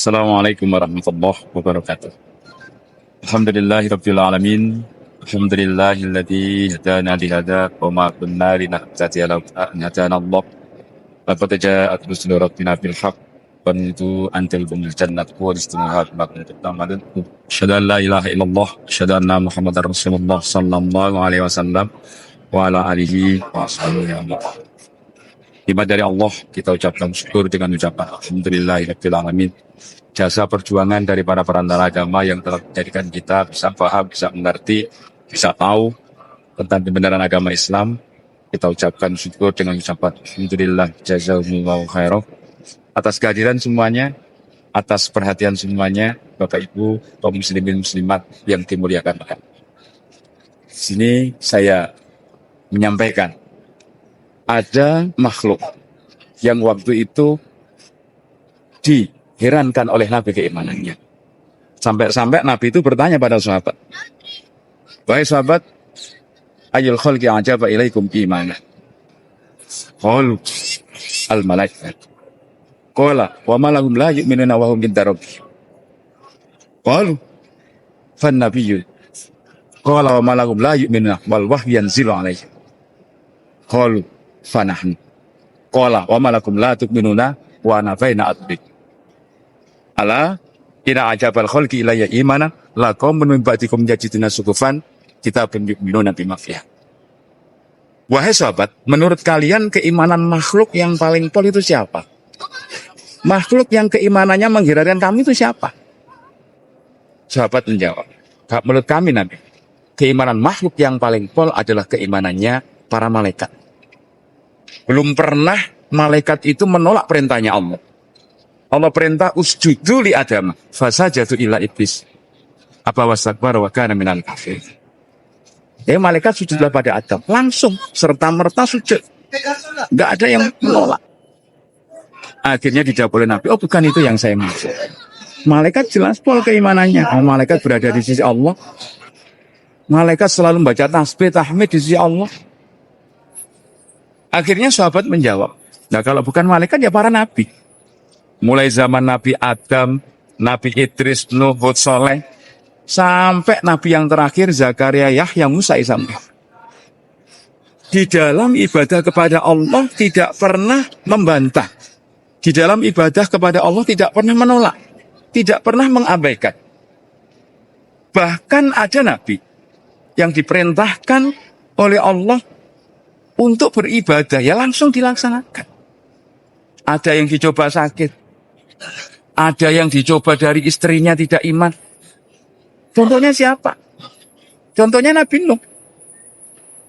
Assalamualaikum warahmatullahi wabarakatuh. Alhamdulillahirabbil alamin. Alhamdulillahilladzi hadana li hadza wa ma kunna linahtadiya laula an hadana Allah. Laqad ja'at rusulu rabbina bil haqq wa nutu antal bumil jannat wa istimahat ma kuntum ta'malun. Asyhadu an la ilaha illallah, asyhadu anna Muhammadar Rasulullah sallallahu alaihi wasallam wa ala alihi wa ashabihi. Nikmat dari Allah kita ucapkan syukur dengan ucapan Alhamdulillahirabbil alamin. Jasa perjuangan dari para perantara agama yang telah menjadikan kita bisa paham, bisa mengerti, bisa tahu tentang kebenaran agama Islam. Kita ucapkan syukur dengan ucapan Alhamdulillah jazakumullahu khairan atas kehadiran semuanya, atas perhatian semuanya, Bapak Ibu, kaum muslimin muslimat yang dimuliakan Allah. Di sini saya menyampaikan ada makhluk yang waktu itu diherankan oleh Nabi keimanannya. Sampai-sampai Nabi itu bertanya pada sahabat, wahai sahabat, ayul khalqi ajaba ilaikum imana? Qalu al malaikat. Qala wa ma lahum la yu'minuna wa hum inda rabbihim. Qalu fan nabiyyu. Qala wa ma lahum la yu'minuna wal wahyu yanzilu alaihim. Qalu fanahnu. Qala wa ma lakum la tu'minuna wa ana baina adbik. Ala ina ajabal khalqi ilayya imana la qaumun min ba'dikum yajiduna sukufan kitabun yu'minuna bima fiha. Wahai sahabat, menurut kalian keimanan makhluk yang paling pol itu siapa? Makhluk yang keimanannya mengherankan kami itu siapa? Sahabat menjawab, menurut kami Nabi, keimanan makhluk yang paling pol adalah keimanannya para malaikat. Belum pernah malaikat itu menolak perintahnya Allah. Allah perintah usjudu li Adam, fasajadu illa iblis. Apa wastakbara wa kana minal kafirin. Malaikat sujudlah pada Adam, langsung serta merta sujud. Enggak ada yang menolak. Akhirnya dijawab oleh Nabi, oh bukan itu yang saya maksud. Malaikat jelas pol keimanannya. Malaikat berada di sisi Allah. Malaikat selalu membaca tasbih, tahmid di sisi Allah. Akhirnya sahabat menjawab, nah kalau bukan malaikat ya para nabi. Mulai zaman Nabi Adam, Nabi Idris, Nuh, Hud, Saleh, sampai Nabi yang terakhir Zakaria, Yahya, Musa, Isa. Di dalam ibadah kepada Allah tidak pernah membantah. Di dalam ibadah kepada Allah tidak pernah menolak. Tidak pernah mengabaikan. Bahkan ada Nabi yang diperintahkan oleh Allah untuk beribadah, ya langsung dilaksanakan. Ada yang dicoba sakit. Ada yang dicoba dari istrinya tidak iman. Contohnya siapa? Contohnya Nabi Nuh.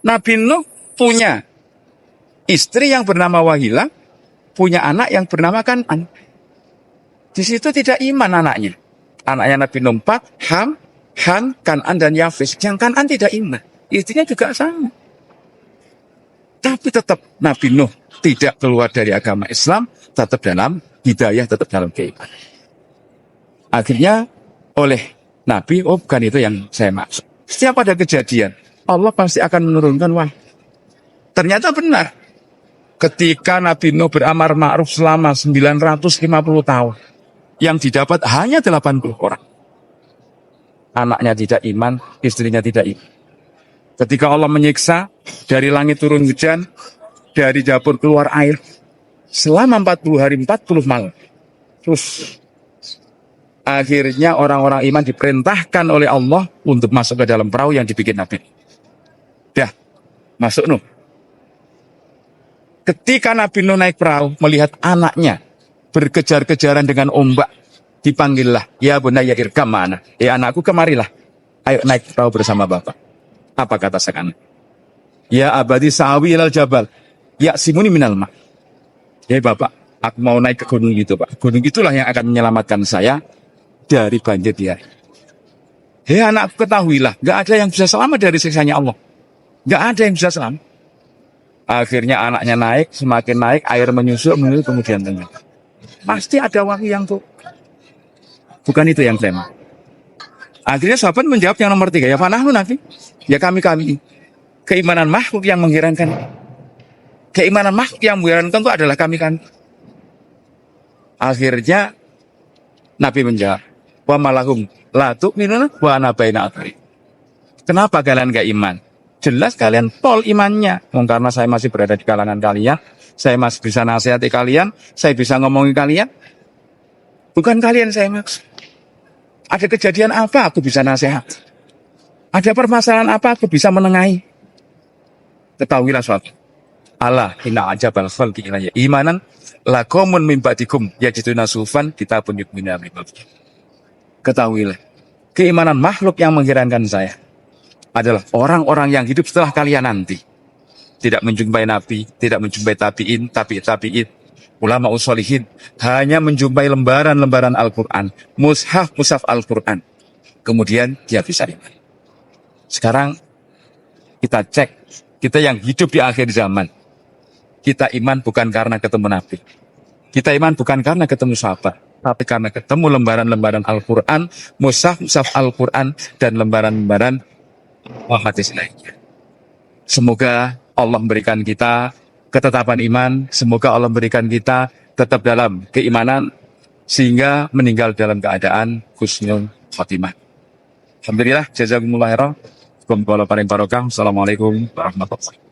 Nabi Nuh punya istri yang bernama Wahilah, punya anak yang bernama Kan'an. Di situ tidak iman anaknya. Anaknya Nabi Nuh 4, Ham, Han, Kan'an dan Yafis. Yang Kan'an tidak iman. Istrinya juga sama. Tapi tetap Nabi Nuh tidak keluar dari agama Islam, tetap dalam hidayah, tetap dalam keimanan. Akhirnya oleh Nabi, oh bukan itu yang saya maksud. Setiap ada kejadian, Allah pasti akan menurunkan wahyu. Ternyata benar. Ketika Nabi Nuh beramar ma'ruf selama 950 tahun, yang didapat hanya 80 orang. Anaknya tidak iman, istrinya tidak iman. Ketika Allah menyiksa, dari langit turun hujan, dari dapur keluar air, selama 40 hari 40 malam. Terus akhirnya orang-orang iman diperintahkan oleh Allah untuk masuk ke dalam perahu yang dibikin Nabi. Dah, masuk Nuh. Ketika Nabi Nuh naik perahu, melihat anaknya berkejar-kejaran dengan ombak, dipanggillah, ya bunayya irkam ma'ana. Anakku kemarilah, ayo naik perahu bersama bapak. Apa kata sang anak? Ya abadi sa'awi ilal jabal, ya simuni minal ma'. Ya bapak, aku mau naik ke gunung itu pak. Gunung itulah yang akan menyelamatkan saya dari banjir dia. Hei anakku ketahuilah, gak ada yang bisa selamat dari siksanya Allah. Gak ada yang bisa selamat. Akhirnya anaknya naik, semakin naik, air menyusut, kemudian tengah. Pasti ada wahyu yang tuh. Bukan itu yang saya mau. Akhirnya sahabat menjawab yang nomor 3, ya fanahnu Nabi. Ya kami. Keimanan makhluk yang mengherankan. Keimanan makhluk yang mengherankan itu adalah kami. Akhirnya Nabi menjawab, wa malahum la tu'minuna wa ana baina adhari. Kenapa kalian gak iman? Jelas kalian tol imannya. Karena saya masih berada di kalangan kalian, saya masih bisa nasihati kalian, saya bisa ngomongi kalian. Bukan kalian saya maksud. Ada kejadian apa aku bisa nasihat? Ada permasalahan apa aku bisa menengahi? Ketahuilah suatu. Allah inna ajabal khalqi ilayya imanan lakomun min ba'dikum yajiduna sufan kitabun yukmina bibab. Ketahuilah, keimanan makhluk yang mengherankan saya adalah orang-orang yang hidup setelah kalian nanti. Tidak menjumpai Nabi, tidak menjumpai tabi'in, tabi'in, ulama usholihin, hanya menjumpai lembaran-lembaran Al-Quran, mushaf Al-Quran. Kemudian dia bisa iman. Sekarang kita cek, kita yang hidup di akhir zaman, kita iman bukan karena ketemu Nabi. Kita iman bukan karena ketemu sahabat, tapi karena ketemu lembaran-lembaran Al-Quran, mushaf Al-Quran, dan lembaran-lembaran hadis lainnya. Semoga Allah memberikan kita ketetapan iman, semoga Allah memberikan kita tetap dalam keimanan, sehingga meninggal dalam keadaan husnul khotimah. Alhamdulillah, jazakumullah khairan. Assalamualaikum warahmatullahi wabarakatuh.